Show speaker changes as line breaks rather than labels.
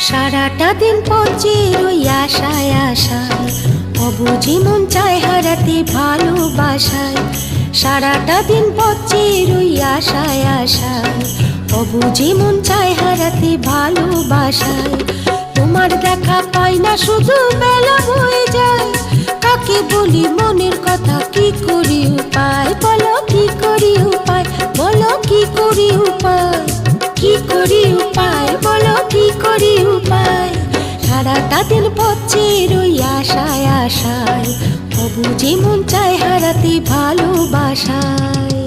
সারাটা দিন পচে রই আশায় আশায়, অবুঝি মন চায় হারাতে ভালোবাসায়। সারাটা দিন পচে রই আশায় আশায়, অবুঝি মন চায় হারাতে ভালোবাসায়। তোমার দেখা পাই না, শুধু বেলা হয়ে যায়। কাকে বলি মনের কথা, কি করি উপায় বলো, কি করি উপায় বলো, কি করি উপায়, কি করি উপায় বলো, কি করি উপায়। সারাটা দিন পচে রই আশায় আশায়, অবুঝি মন চায় হারাতে ভালোবাসায়।